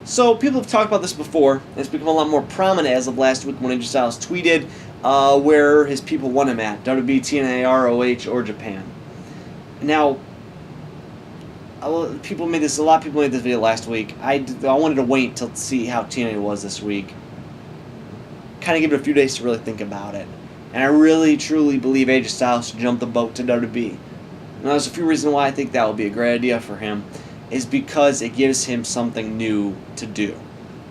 So people have talked about this before, and it's become a lot more prominent as of last week when AJ Styles tweeted where his people want him at, WWE, TNA, ROH, or Japan. Now, a lot of people made this video last week. I wanted to wait to see how TNA was this week. Kind of give it a few days to really think about it. And I really, truly believe AJ Styles should jump the boat to WWE. Now, there's a few reasons why I think that would be a great idea for him. Is because it gives him something new to do.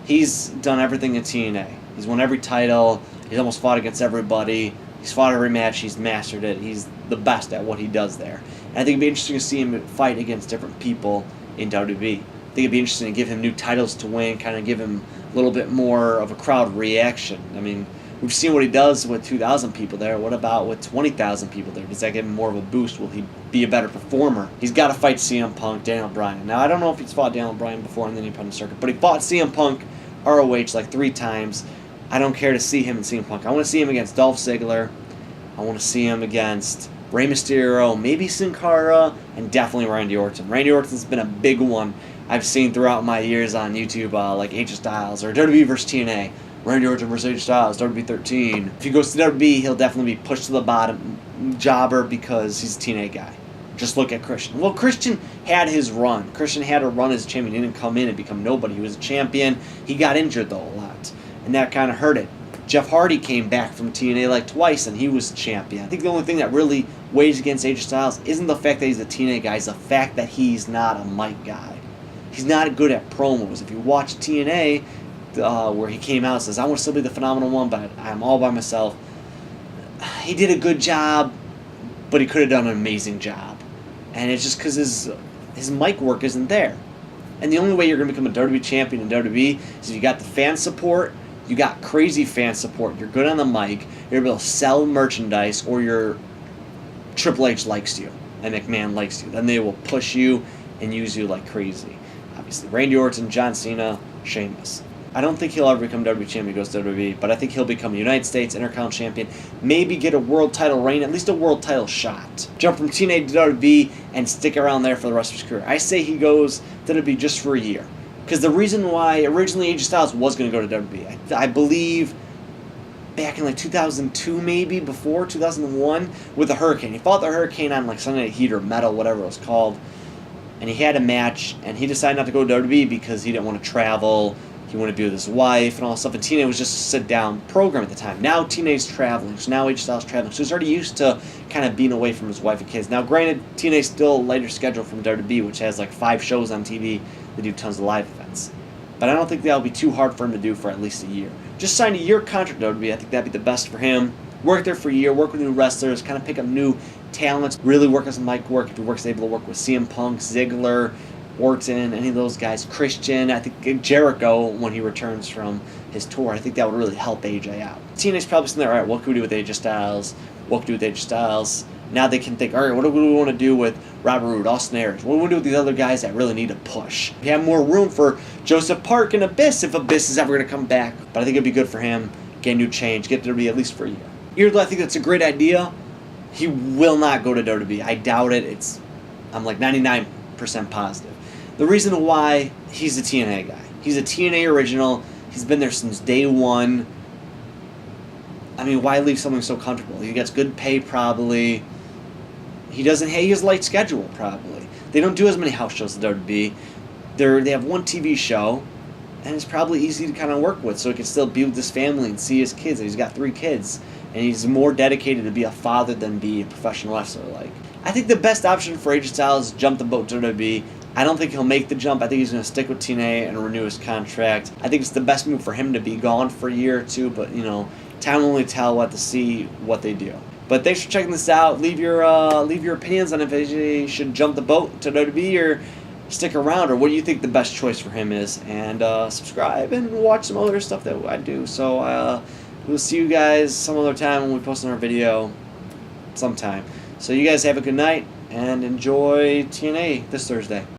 He's done everything in TNA. He's won every title. He's almost fought against everybody. He's fought every match. He's mastered it. He's the best at what he does there. And I think it'd be interesting to see him fight against different people in WWE. I think it'd be interesting to give him new titles to win, kind of give him a little bit more of a crowd reaction. I mean, we've seen what he does with 2,000 people there. What about with 20,000 people there? Does that give him more of a boost? Will he be a better performer? He's got to fight CM Punk, Daniel Bryan. Now, I don't know if he's fought Daniel Bryan before in the independent circuit, but he fought CM Punk, ROH, like 3 times. I don't care to see him and CM Punk. I want to see him against Dolph Ziggler. I want to see him against Rey Mysterio, maybe Sin Cara, and definitely Randy Orton. Randy Orton's been a big one I've seen throughout my years on YouTube, like AJ Styles or WWE vs. TNA. Randy Orton vs. AJ Styles, WWE 13. If he goes to WWE, he'll definitely be pushed to the bottom, jobber, because he's a TNA guy. Just look at Christian. Well, Christian had his run. Christian had a run as a champion. He didn't come in and become nobody. He was a champion. He got injured, though, a lot. And that kind of hurt it. Jeff Hardy came back from TNA like twice, and he was a champion. I think the only thing that really weighs against AJ Styles isn't the fact that he's a TNA guy. It's the fact that he's not a mic guy. He's not good at promos. If you watch TNA... where he came out and says, I want to still be the phenomenal one, but I'm all by myself. He did a good job, but he could have done an amazing job. And it's just because his mic work isn't there. And the only way you're going to become a WWE champion in WWE is if you got the fan support, you got crazy fan support, you're good on the mic, you're able to sell merchandise, or your Triple H likes you, and McMahon likes you. Then they will push you and use you like crazy. Obviously, Randy Orton, John Cena, Sheamus. I don't think he'll ever become WWE champion if he goes to WWE, but I think he'll become a United States Intercontinental champion, maybe get a world title reign, at least a world title shot. Jump from TNA to WWE and stick around there for the rest of his career. I say he goes to WWE just for a year. Because the reason why originally AJ Styles was going to go to WWE, I believe back in like 2002 maybe, before 2001, with the Hurricane. He fought the Hurricane on like Sunday Night Heat or Metal, whatever it was called, and he had a match, and he decided not to go to WWE because he didn't want to travel. He wanted to be with his wife and all that stuff. And TNA was just a sit-down program at the time. Now TNA's traveling. So now AJ Styles traveling. So he's already used to kind of being away from his wife and kids. Now, granted, TNA's still a lighter schedule from WWE, which has like 5 shows on TV. They do tons of live events. But I don't think that'll be too hard for him to do for at least a year. Just sign a year contract to WWE. I think that'd be the best for him. Work there for a year. Work with new wrestlers. Kind of pick up new talents. Really work on some mic work. If he works able to work with CM Punk, Ziggler, Orton, any of those guys, Christian, I think Jericho when he returns from his tour, I think that would really help AJ out. TNA's probably sitting there, all right, what can we do with AJ Styles? What can we do with AJ Styles? Now they can think, all right, what do we want to do with Robert Roode, Austin Aries? What do we want to do with these other guys that really need a push? We have more room for Joseph Park and Abyss if Abyss is ever going to come back. But I think it'd be good for him, get a new change, get to WWE at least for a year. Even though I think that's a great idea, he will not go to WWE. I doubt it. I'm like 99% positive. The reason why, he's a TNA guy. He's a TNA original. He's been there since day one. I mean, why leave something so comfortable? He gets good pay probably. He has a light schedule probably. They don't do as many house shows as WWE. They have one TV show, and it's probably easy to kind of work with, so he can still be with his family and see his kids. And he's got 3 kids, and he's more dedicated to be a father than be a professional wrestler. Like, I think the best option for AJ Styles is jump the boat to WWE. I don't think he'll make the jump. I think he's going to stick with TNA and renew his contract. I think it's the best move for him to be gone for a year or two, but, you know, time will only tell. We'll have to see what they do. But thanks for checking this out. Leave your opinions on if AJ should jump the boat to WWE or stick around, or what do you think the best choice for him is. And subscribe and watch some other stuff that I do. So we'll see you guys some other time when we post another video sometime. So you guys have a good night and enjoy TNA this Thursday.